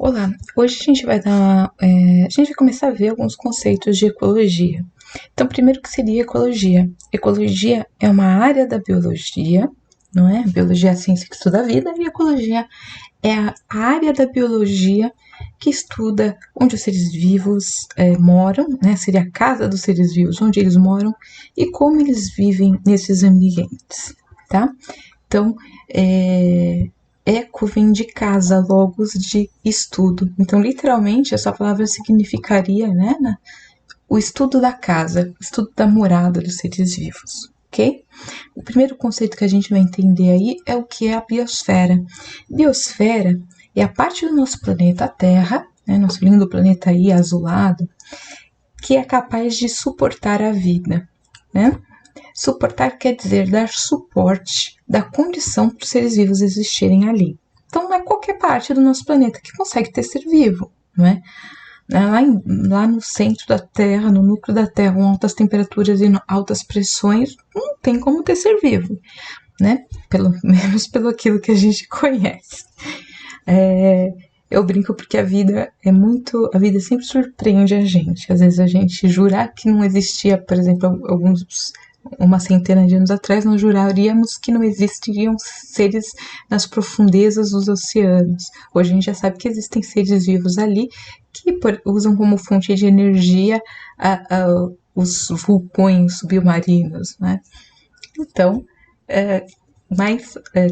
Olá, hoje a gente vai começar a ver alguns conceitos de ecologia. Então, primeiro, o que seria ecologia? Ecologia é uma área da biologia, não é? Biologia é a ciência que estuda a vida, e ecologia é a área da biologia que estuda onde os seres vivos moram, né? Seria a casa dos seres vivos, onde eles moram e como eles vivem nesses ambientes, tá? Então, eco vem de casa, logos de estudo. Então, literalmente, essa palavra significaria, né, o estudo da casa, o estudo da morada dos seres vivos, ok? O primeiro conceito que a gente vai entender aí é o que é a biosfera. Biosfera é a parte do nosso planeta Terra, né, nosso lindo planeta aí azulado, que é capaz de suportar a vida, né? Suportar quer dizer dar suporte, dar condição para os seres vivos existirem ali. Então, não é qualquer parte do nosso planeta que consegue ter ser vivo, não é? Lá no centro da Terra, no núcleo da Terra, com altas temperaturas e altas pressões, não tem como ter ser vivo, né? Pelo menos pelo aquilo que a gente conhece. Eu brinco porque a vida sempre surpreende a gente. Às vezes a gente jurar que não existia, por exemplo, uma centena de anos atrás, nós juraríamos que não existiriam seres nas profundezas dos oceanos. Hoje a gente já sabe que existem seres vivos ali que usam como fonte de energia os vulcões submarinos, né? Então,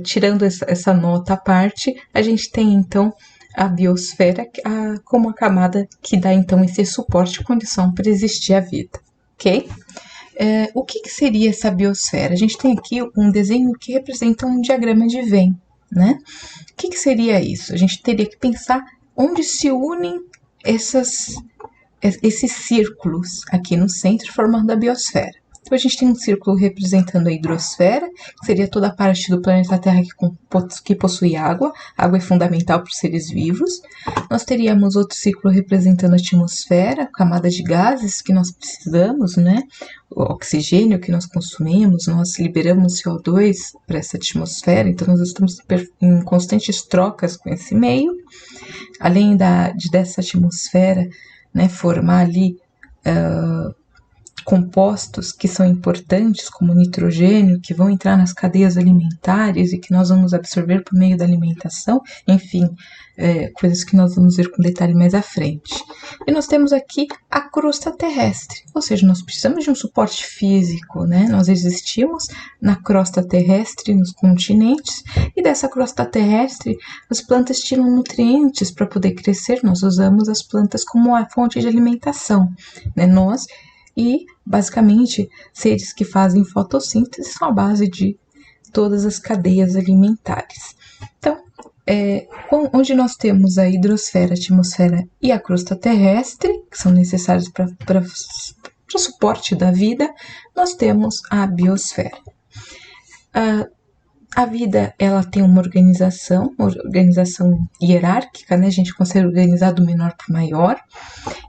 tirando essa nota à parte, a gente tem então a biosfera como a camada que dá então esse suporte e condição para existir a vida, ok? O que seria essa biosfera? A gente tem aqui um desenho que representa um diagrama de Venn, né? O que seria isso? A gente teria que pensar onde se unem esses círculos aqui no centro, formando a biosfera. Então, a gente tem um círculo representando a hidrosfera, que seria toda a parte do planeta Terra que possui água. A água é fundamental para os seres vivos. Nós teríamos outro círculo representando a atmosfera, camada de gases que nós precisamos, né? O oxigênio que nós consumimos, nós liberamos CO2 para essa atmosfera, então nós estamos em constantes trocas com esse meio. Além dessa atmosfera, né, formar ali compostos que são importantes, como nitrogênio, que vão entrar nas cadeias alimentares e que nós vamos absorver por meio da alimentação, enfim, coisas que nós vamos ver com detalhe mais à frente. E nós temos aqui a crosta terrestre, ou seja, nós precisamos de um suporte físico, né? Nós existimos na crosta terrestre, nos continentes, e dessa crosta terrestre as plantas tiram nutrientes para poder crescer, nós usamos as plantas como a fonte de alimentação, né? E, basicamente, seres que fazem fotossíntese são a base de todas as cadeias alimentares. Então, onde nós temos a hidrosfera, a atmosfera e a crosta terrestre, que são necessários para o suporte da vida, nós temos a biosfera. A vida, ela tem uma organização hierárquica, né? A gente consegue organizar do menor para o maior.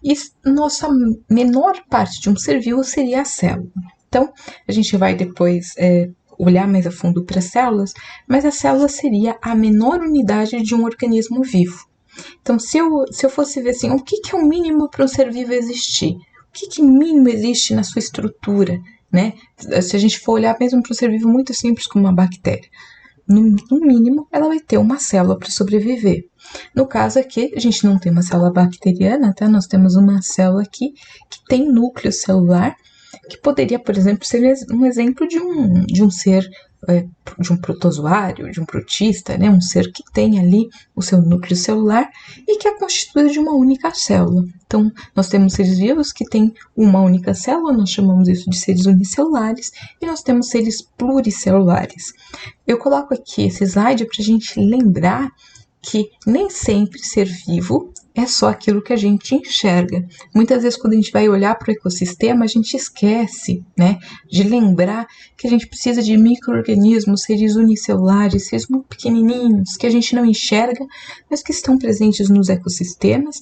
E nossa menor parte de um ser vivo seria a célula. Então, a gente vai depois olhar mais a fundo para as células, mas a célula seria a menor unidade de um organismo vivo. Então, se eu fosse ver assim, o que é o mínimo para um ser vivo existir? O que mínimo existe na sua estrutura? Né? Se a gente for olhar mesmo para um ser vivo muito simples como uma bactéria, no mínimo ela vai ter uma célula para sobreviver. No caso aqui, a gente não tem uma célula bacteriana, tá? Nós temos uma célula aqui que tem núcleo celular, que poderia, por exemplo, ser um exemplo de um ser, de um protozoário, de um protista, né? Um ser que tem ali o seu núcleo celular e que é constituído de uma única célula. Então, nós temos seres vivos que têm uma única célula, nós chamamos isso de seres unicelulares, e nós temos seres pluricelulares. Eu coloco aqui esse slide para a gente lembrar que nem sempre ser vivo é só aquilo que a gente enxerga. Muitas vezes, quando a gente vai olhar para o ecossistema, a gente esquece, né, de lembrar que a gente precisa de micro-organismos, seres unicelulares, seres muito pequenininhos, que a gente não enxerga, mas que estão presentes nos ecossistemas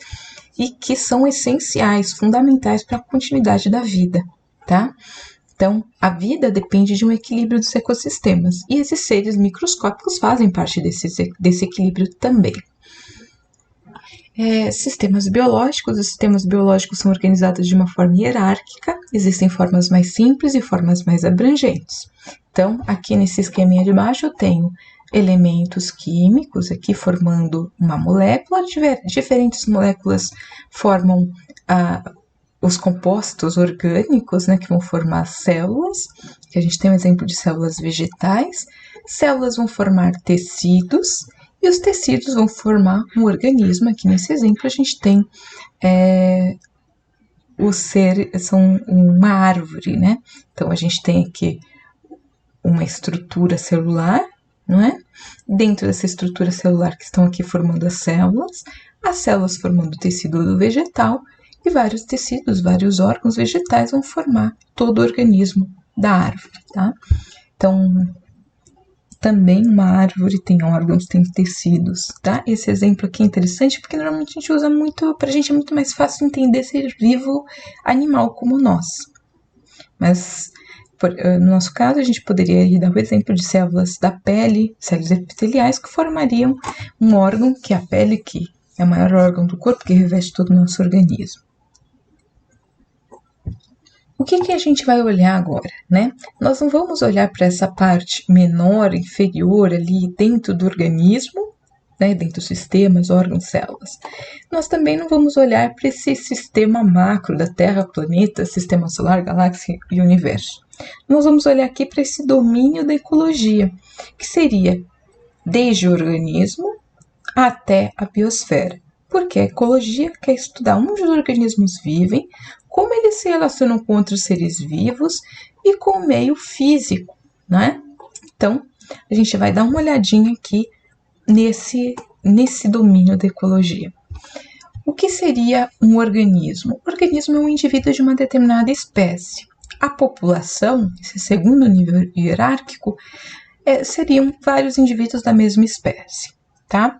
e que são essenciais, fundamentais para a continuidade da vida, tá? Então, a vida depende de um equilíbrio dos ecossistemas, e esses seres microscópicos fazem parte desse equilíbrio também. Sistemas biológicos. Os sistemas biológicos são organizados de uma forma hierárquica, existem formas mais simples e formas mais abrangentes. Então, aqui nesse esqueminha de baixo eu tenho elementos químicos aqui formando uma molécula, diferentes moléculas formam os compostos orgânicos, né, que vão formar células, que a gente tem um exemplo de células vegetais. Células vão formar tecidos, e os tecidos vão formar um organismo. Aqui nesse exemplo a gente tem são uma árvore, né? Então a gente tem aqui uma estrutura celular, não é? Dentro dessa estrutura celular que estão aqui formando as células formando o tecido vegetal, e vários tecidos, vários órgãos vegetais vão formar todo o organismo da árvore, tá? Então, também uma árvore tem órgãos, tem tecidos, tá? Esse exemplo aqui é interessante porque normalmente a gente usa muito, pra gente é muito mais fácil entender ser vivo animal como nós. Mas, no nosso caso, a gente poderia dar o exemplo de células da pele, células epiteliais, que formariam um órgão, que é a pele, que é o maior órgão do corpo, que reveste todo o nosso organismo. O que a gente vai olhar agora, né? Nós não vamos olhar para essa parte menor, inferior ali dentro do organismo, né? Dentro dos sistemas, órgãos, células. Nós também não vamos olhar para esse sistema macro da Terra, planeta, sistema solar, galáxia e universo. Nós vamos olhar aqui para esse domínio da ecologia, que seria desde o organismo até a biosfera. Porque a ecologia quer estudar onde os organismos vivem, como eles se relacionam com outros seres vivos e com o meio físico, né? Então, a gente vai dar uma olhadinha aqui nesse domínio da ecologia. O que seria um organismo? O organismo é um indivíduo de uma determinada espécie. A população, esse segundo nível hierárquico, seriam vários indivíduos da mesma espécie, tá?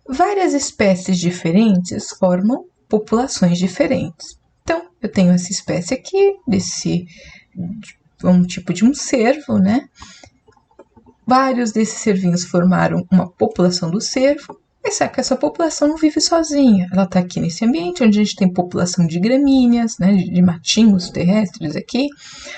Várias espécies diferentes formam populações diferentes. Então, eu tenho essa espécie aqui, um tipo de um cervo, né? Vários desses cervinhos formaram uma população do cervo. Mas só que essa população não vive sozinha. Ela está aqui nesse ambiente onde a gente tem população de gramíneas, né, de matinhos terrestres aqui,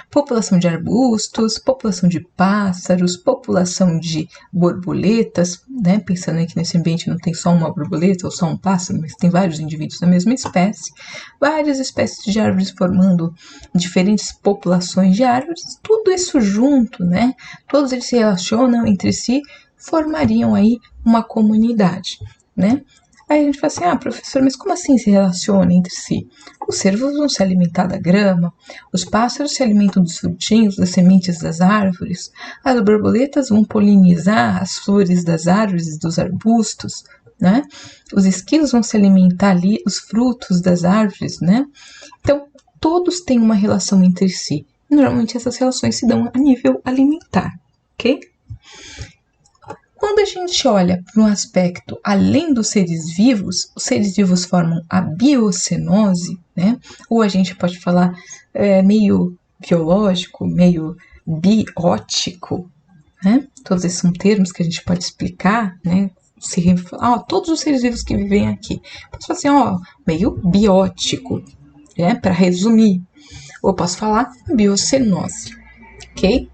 população de arbustos, população de pássaros, população de borboletas, né, pensando aqui nesse ambiente não tem só uma borboleta ou só um pássaro, mas tem vários indivíduos da mesma espécie, várias espécies de árvores formando diferentes populações de árvores, tudo isso junto, né, todos eles se relacionam entre si, formariam aí uma comunidade, né? Aí a gente fala assim, professor, mas como assim se relaciona entre si? Os cervos vão se alimentar da grama, os pássaros se alimentam dos frutinhos, das sementes das árvores, as borboletas vão polinizar as flores das árvores e dos arbustos, né? Os esquilos vão se alimentar ali dos frutos das árvores, né? Então, todos têm uma relação entre si. Normalmente essas relações se dão a nível alimentar, ok? Quando a gente olha para um aspecto além dos seres vivos, os seres vivos formam a biocenose, né? Ou a gente pode falar meio biológico, meio biótico, né? Todos esses são termos que a gente pode explicar, né? Todos os seres vivos que vivem aqui. Posso falar assim, meio biótico, né? Para resumir. Ou posso falar biocenose, ok?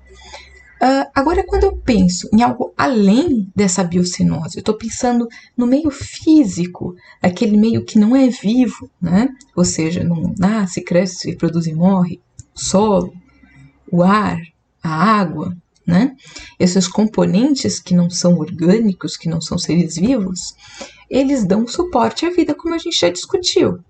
Agora, quando eu penso em algo além dessa biocenose, eu estou pensando no meio físico, aquele meio que não é vivo, né? Ou seja, não nasce, cresce, reproduz e morre, o solo, o ar, a água, né? Esses componentes que não são orgânicos, que não são seres vivos, eles dão suporte à vida, como a gente já discutiu.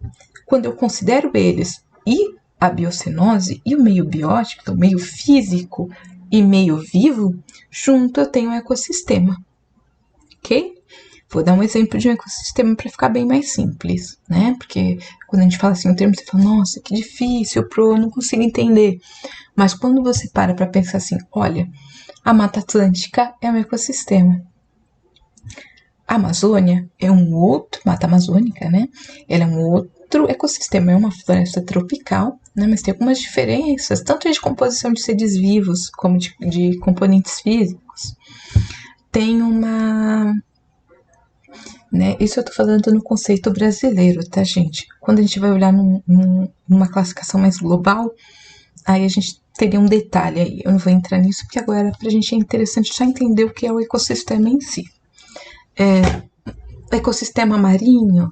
Quando eu considero eles e a biocenose e o meio biótico, então, meio físico, e meio vivo, junto eu tenho um ecossistema, ok? Vou dar um exemplo de um ecossistema para ficar bem mais simples, né? Porque quando a gente fala assim um termo, você fala, nossa, que difícil, eu não consigo entender. Mas quando você para pensar assim, olha, a Mata Atlântica é um ecossistema. A Amazônia é um outro, Mata Amazônica, né? Ela é um outro ecossistema, é uma floresta tropical, né? Mas tem algumas diferenças, tanto de composição de seres vivos, como de componentes físicos. Tem né? Isso eu tô falando no conceito brasileiro, tá, gente? Quando a gente vai olhar numa classificação mais global, aí a gente teria um detalhe aí. Eu não vou entrar nisso, porque agora pra gente é interessante só entender o que é o ecossistema em si. Ecossistema marinho,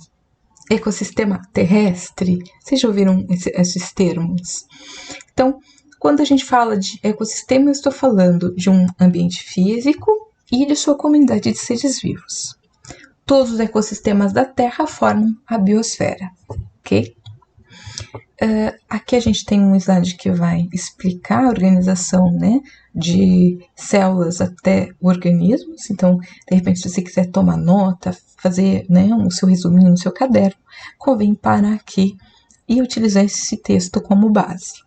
ecossistema terrestre, vocês já ouviram esses termos? Então, quando a gente fala de ecossistema, eu estou falando de um ambiente físico e de sua comunidade de seres vivos. Todos os ecossistemas da Terra formam a biosfera, ok? Aqui a gente tem um slide que vai explicar a organização, né, de células até organismos. Então, de repente, se você quiser tomar nota, fazer, né, o seu resuminho no seu caderno, convém parar aqui e utilizar esse texto como base.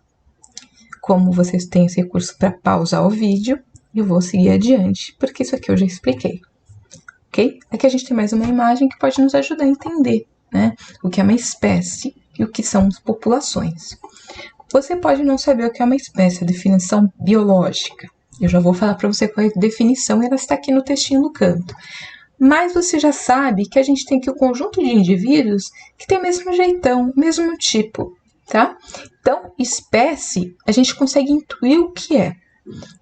Como vocês têm esse recurso para pausar o vídeo, eu vou seguir adiante, porque isso aqui eu já expliquei, ok? Aqui a gente tem mais uma imagem que pode nos ajudar a entender, né, o que é uma espécie e o que são as populações. Você pode não saber o que é uma espécie, a definição biológica. Eu já vou falar para você qual é a definição, ela está aqui no textinho do canto. Mas você já sabe que a gente tem aqui um conjunto de indivíduos que tem o mesmo jeitão, o mesmo tipo, tá? Então, espécie, a gente consegue intuir o que é.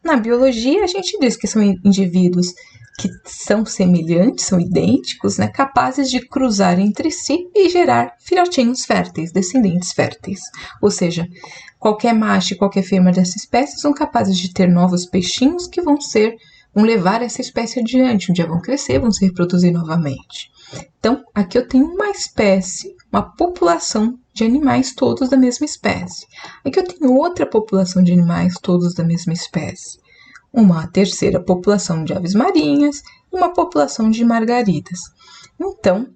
Na biologia, a gente diz que são indivíduos que são semelhantes, são idênticos, né, capazes de cruzar entre si e gerar filhotinhos férteis, descendentes férteis. Ou seja, qualquer macho e qualquer fêmea dessa espécie são capazes de ter novos peixinhos que vão levar essa espécie adiante. Um dia vão crescer, vão se reproduzir novamente. Então, aqui eu tenho uma espécie, uma população de animais todos da mesma espécie. Aqui eu tenho outra população de animais todos da mesma espécie. Uma terceira população de aves marinhas e uma população de margaridas. Então,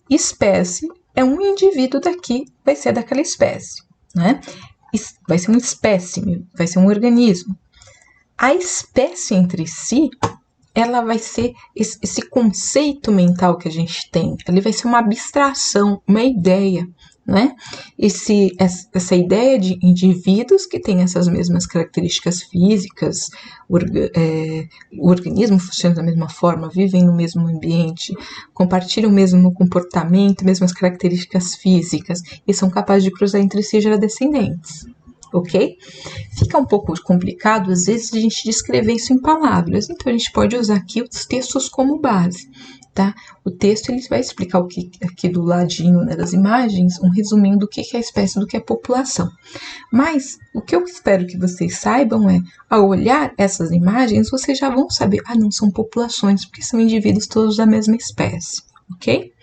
espécie é um indivíduo daqui, vai ser daquela espécie, né? Vai ser um espécime, vai ser um organismo. A espécie entre si, ela vai ser esse conceito mental que a gente tem, ele vai ser uma abstração, uma ideia, né? Essa ideia de indivíduos que têm essas mesmas características físicas, o organismo funciona da mesma forma, vivem no mesmo ambiente, compartilham o mesmo comportamento, mesmas características físicas e são capazes de cruzar entre si e gerar descendentes. Ok? Fica um pouco complicado, às vezes, a gente descrever isso em palavras, então a gente pode usar aqui os textos como base, tá? O texto ele vai explicar o que aqui do ladinho, né, das imagens, um resuminho do que é a espécie, do que é a população. Mas o que eu espero que vocês saibam é, ao olhar essas imagens, vocês já vão saber, não são populações, porque são indivíduos todos da mesma espécie, ok?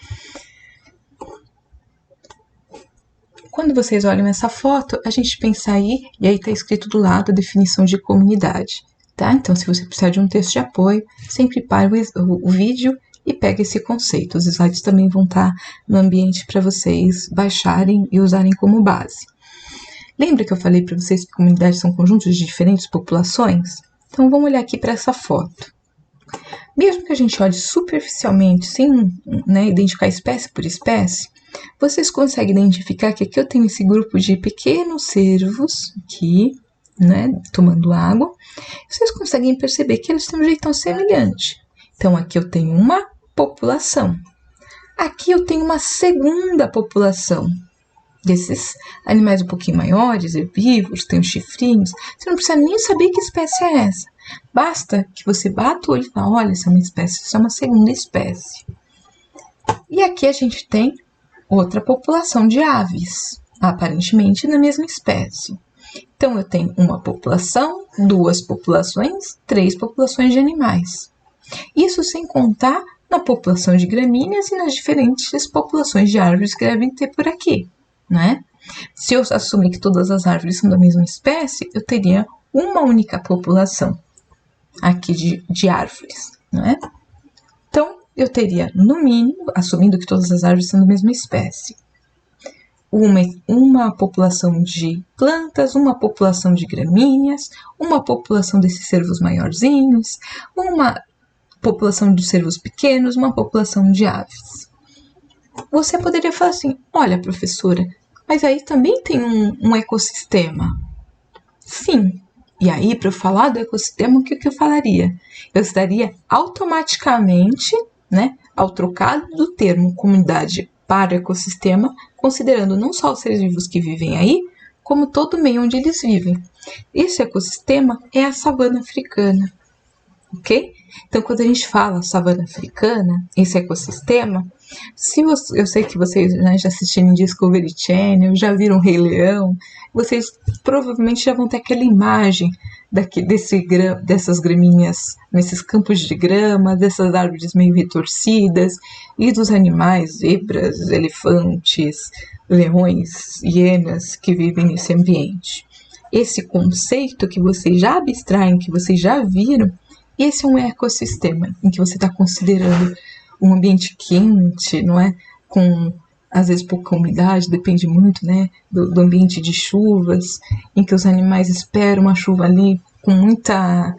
Quando vocês olham essa foto, a gente pensa aí, e aí está escrito do lado a definição de comunidade, tá? Então, se você precisar de um texto de apoio, sempre para o vídeo e pega esse conceito. Os slides também vão estar no ambiente para vocês baixarem e usarem como base. Lembra que eu falei para vocês que comunidades são conjuntos de diferentes populações? Então, vamos olhar aqui para essa foto. Mesmo que a gente olhe superficialmente, sem, né, identificar espécie por espécie, vocês conseguem identificar que aqui eu tenho esse grupo de pequenos cervos aqui, né, tomando água. Vocês conseguem perceber que eles têm um jeitão semelhante. Então, aqui eu tenho uma população. Aqui eu tenho uma segunda população desses animais um pouquinho maiores, herbívoros, tem os chifrinhos. Você não precisa nem saber que espécie é essa. Basta que você bata o olho e fala, olha, essa é uma espécie, essa é uma segunda espécie. E aqui a gente tem outra população de aves, aparentemente na mesma espécie. Então, eu tenho uma população, duas populações, três populações de animais. Isso sem contar na população de gramíneas e nas diferentes populações de árvores que devem ter por aqui, né? Se eu assumir que todas as árvores são da mesma espécie, eu teria uma única população aqui de árvores, né? Então, eu teria, no mínimo, assumindo que todas as árvores são da mesma espécie, uma população de plantas, uma população de gramíneas, uma população desses cervos maiorzinhos, uma população de cervos pequenos, uma população de aves. Você poderia falar assim, olha, professora, mas aí também tem um ecossistema. Sim. E aí, para eu falar do ecossistema, o que eu falaria? Eu estaria automaticamente, né, ao trocar do termo comunidade para ecossistema, considerando não só os seres vivos que vivem aí, como todo o meio onde eles vivem. Esse ecossistema é a savana africana, ok? Então, quando a gente fala savana africana, esse ecossistema, eu sei que vocês, né, já assistiram Discovery Channel, já viram Rei Leão, vocês provavelmente já vão ter aquela imagem dessas graminhas, nesses campos de grama, dessas árvores meio retorcidas, e dos animais, zebras, elefantes, leões, hienas que vivem nesse ambiente. Esse conceito que vocês já abstraem, que vocês já viram, esse é um ecossistema em que você está considerando um ambiente quente, não é? Com, às vezes, pouca umidade, depende muito, né, do ambiente de chuvas, em que os animais esperam a chuva ali com muita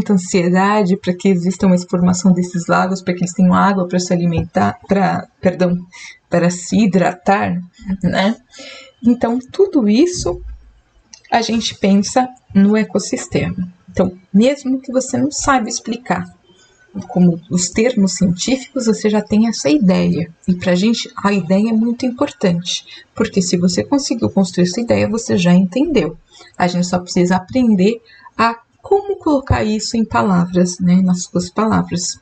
ansiedade para que exista uma formação desses lagos, para que eles tenham água para se alimentar, para se hidratar, né? Então, tudo isso a gente pensa no ecossistema. Então, mesmo que você não saiba explicar como os termos científicos, você já tem essa ideia. E para a gente, a ideia é muito importante, porque se você conseguiu construir essa ideia, você já entendeu. A gente só precisa aprender a como colocar isso em palavras, né, nas suas palavras,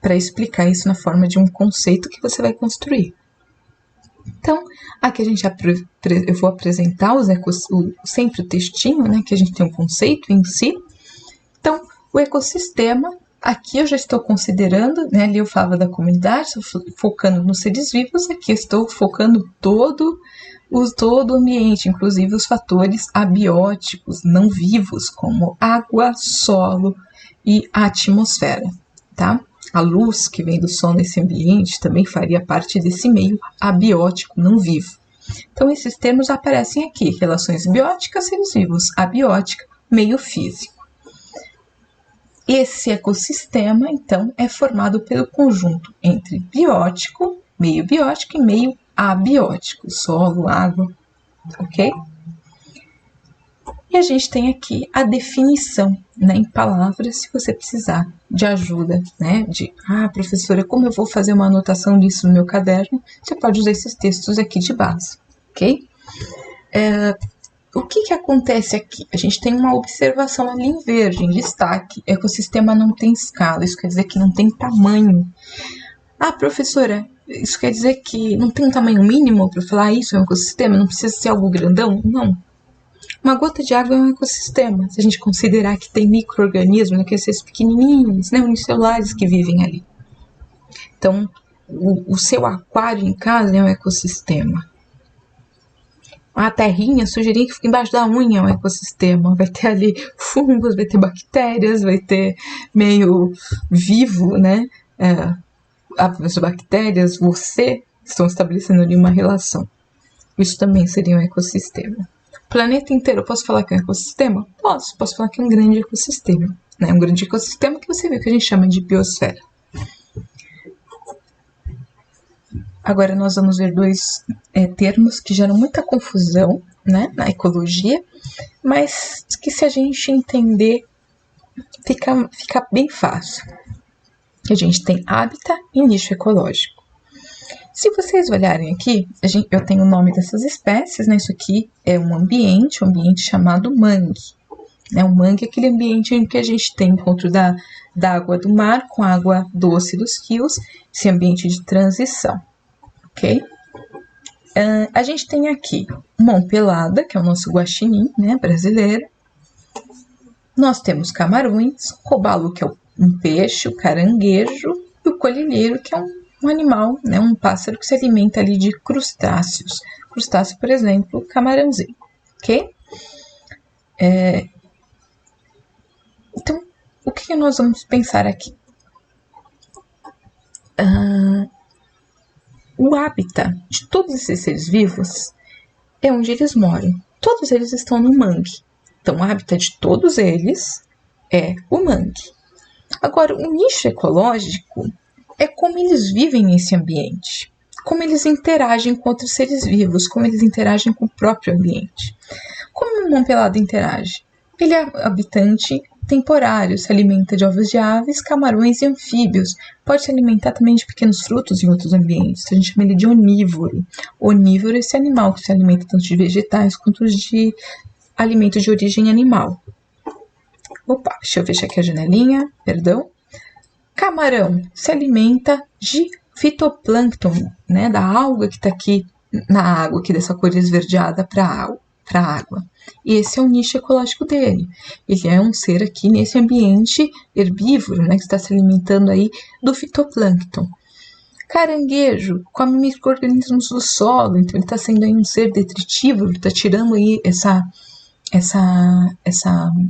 para explicar isso na forma de um conceito que você vai construir. Então, aqui eu vou apresentar sempre o textinho, né, que a gente tem um conceito em si. Então, o ecossistema, aqui eu já estou considerando, né, ali eu falava da comunidade, estou focando nos seres vivos, aqui eu estou focando todo o ambiente, inclusive os fatores abióticos não vivos, como água, solo e atmosfera, tá? A luz que vem do sol nesse ambiente também faria parte desse meio abiótico não vivo. Então, esses termos aparecem aqui: relações bióticas, seres vivos, abiótica, meio físico. Esse ecossistema, então, é formado pelo conjunto entre biótico, meio biótico e meio abiótico, solo, água, ok? E a gente tem aqui a definição, né, em palavras, se você precisar de ajuda, né, professora, como eu vou fazer uma anotação disso no meu caderno? Você pode usar esses textos aqui de base, ok? O que acontece aqui? A gente tem uma observação ali em verde, em destaque: ecossistema não tem escala, isso quer dizer que não tem tamanho. Professora, isso quer dizer que não tem um tamanho mínimo para falar isso é um ecossistema? Não precisa ser algo grandão? Não. Uma gota de água é um ecossistema, se a gente considerar que tem micro-organismos, né, que esses pequenininhos, né, unicelulares que vivem ali. Então, o seu aquário em casa é um ecossistema. A terrinha, sujeirinha que fica embaixo da unha é um ecossistema. Vai ter ali fungos, vai ter bactérias, vai ter meio vivo, né? As bactérias, você, estão estabelecendo ali uma relação. Isso também seria um ecossistema. O planeta inteiro, eu posso falar que é um ecossistema? Posso falar que é um grande ecossistema, né? Um grande ecossistema que você viu que a gente chama de biosfera. Agora nós vamos ver dois termos que geram muita confusão, né, na ecologia, mas que se a gente entender, fica bem fácil. A gente tem hábitat e nicho ecológico. Se vocês olharem aqui, eu tenho o nome dessas espécies, né? Isso aqui é um ambiente chamado mangue. O mangue é aquele ambiente em que a gente tem encontro da água do mar com a água doce dos rios, esse ambiente de transição, ok? A gente tem aqui mão pelada, que é o nosso guaxinim, né, brasileiro. Nós temos camarões, robalo, que é um peixe, o caranguejo, e o colilheiro, que é um animal, né, um pássaro que se alimenta ali de crustáceos. Crustáceo, por exemplo, camarãozinho, ok? Então, o que nós vamos pensar aqui? O hábitat de todos esses seres vivos é onde eles moram. Todos eles estão no mangue. Então, o hábitat de todos eles é o mangue. Agora, o nicho ecológico é como eles vivem nesse ambiente, como eles interagem com outros seres vivos, como eles interagem com o próprio ambiente. Como o mão pelada interage? Ele é habitante temporário, se alimenta de ovos de aves, camarões e anfíbios. Pode se alimentar também de pequenos frutos em outros ambientes. A gente chama ele de onívoro. Onívoro é esse animal que se alimenta tanto de vegetais quanto de alimentos de origem animal. Opa, deixa eu fechar aqui a janelinha, perdão. Camarão se alimenta de fitoplâncton, né, da alga que está aqui na água, aqui dessa cor esverdeada para a água. E esse é o nicho ecológico dele. Ele é um ser aqui nesse ambiente herbívoro, né, que está se alimentando aí do fitoplâncton. Caranguejo come micro-organismos do solo, então ele está sendo aí um ser detritívoro, está tirando aí essa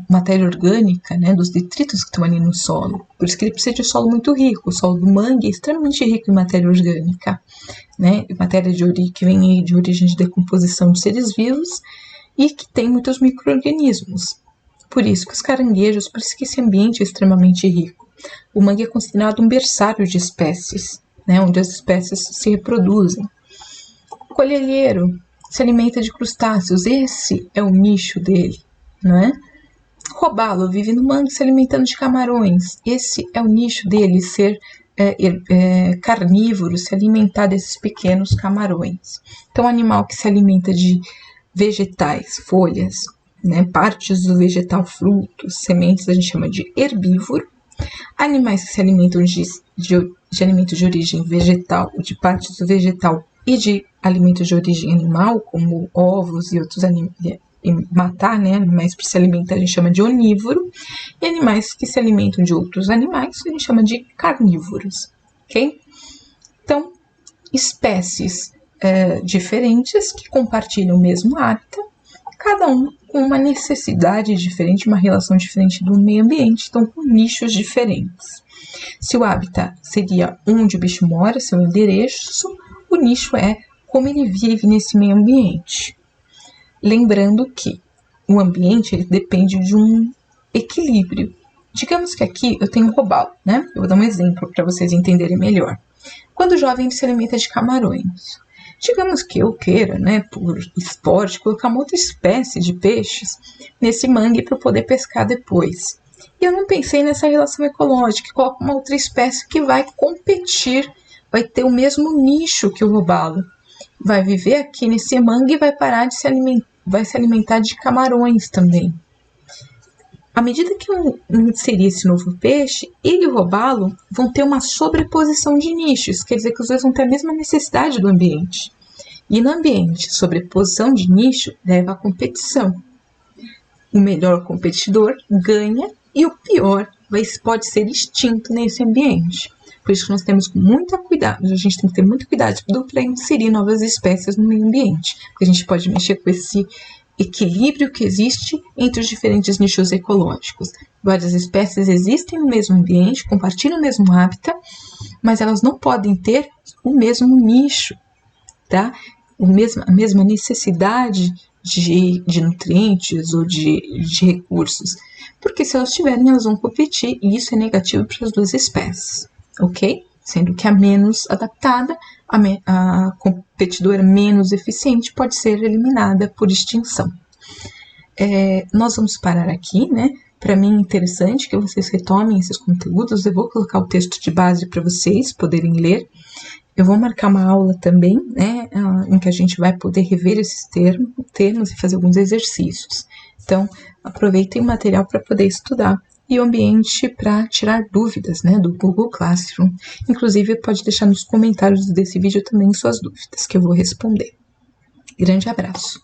matéria orgânica, né, dos detritos que estão ali no solo. Por isso que ele precisa de um solo muito rico. O solo do mangue é extremamente rico em matéria orgânica, né, matéria que vem de origem de decomposição de seres vivos e que tem muitos micro-organismos. Por isso que os caranguejos, por isso que esse ambiente é extremamente rico. O mangue é considerado um berçário de espécies, né, onde as espécies se reproduzem. O colhelheiro se alimenta de crustáceos, esse é o nicho dele, não é? Robalo vive no mangue se alimentando de camarões, esse é o nicho dele, ser carnívoro, se alimentar desses pequenos camarões. Então, animal que se alimenta de vegetais, folhas, né, partes do vegetal, frutos, sementes, a gente chama de herbívoro. Animais que se alimentam de alimentos de origem vegetal, de partes do vegetal e de alimentos de origem animal, como ovos e outros matar, né, animais para se alimentar, a gente chama de onívoro, e animais que se alimentam de outros animais, a gente chama de carnívoros, ok? Então, espécies diferentes que compartilham o mesmo hábitat, cada um com uma necessidade diferente, uma relação diferente do meio ambiente, então com nichos diferentes. Se o hábitat seria onde o bicho mora, seu endereço, o nicho é como ele vive nesse meio ambiente. Lembrando que o ambiente ele depende de um equilíbrio. Digamos que aqui eu tenho um robalo, né? Eu vou dar um exemplo para vocês entenderem melhor. Quando o jovem se alimenta de camarões, digamos que eu queira, né, por esporte, colocar uma outra espécie de peixes nesse mangue para poder pescar depois. E eu não pensei nessa relação ecológica, coloco uma outra espécie que vai competir, vai ter o mesmo nicho que o robalo. Vai viver aqui nesse mangue e vai parar de se alimentar de camarões também. À medida que eu inserir esse novo peixe, ele e o robalo vão ter uma sobreposição de nichos, quer dizer que os dois vão ter a mesma necessidade do ambiente. E no ambiente, sobreposição de nicho leva à competição. O melhor competidor ganha e o pior pode ser extinto nesse ambiente. Por isso que nós temos muito cuidado, a gente tem que ter muito cuidado para inserir novas espécies no meio ambiente, porque a gente pode mexer com esse equilíbrio que existe entre os diferentes nichos ecológicos. Várias espécies existem no mesmo ambiente, compartilham o mesmo hábitat, mas elas não podem ter o mesmo nicho, tá? A mesma necessidade de nutrientes ou de recursos, porque se elas tiverem, elas vão competir e isso é negativo para as duas espécies, ok? Sendo que a menos adaptada, a competidora menos eficiente pode ser eliminada por extinção. Nós vamos parar aqui, né? Para mim é interessante que vocês retomem esses conteúdos, eu vou colocar o texto de base para vocês poderem ler. Eu vou marcar uma aula também, né, em que a gente vai poder rever esses termos e fazer alguns exercícios. Então, aproveitem o material para poder estudar e o ambiente para tirar dúvidas, né, do Google Classroom. Inclusive, pode deixar nos comentários desse vídeo também suas dúvidas, que eu vou responder. Grande abraço!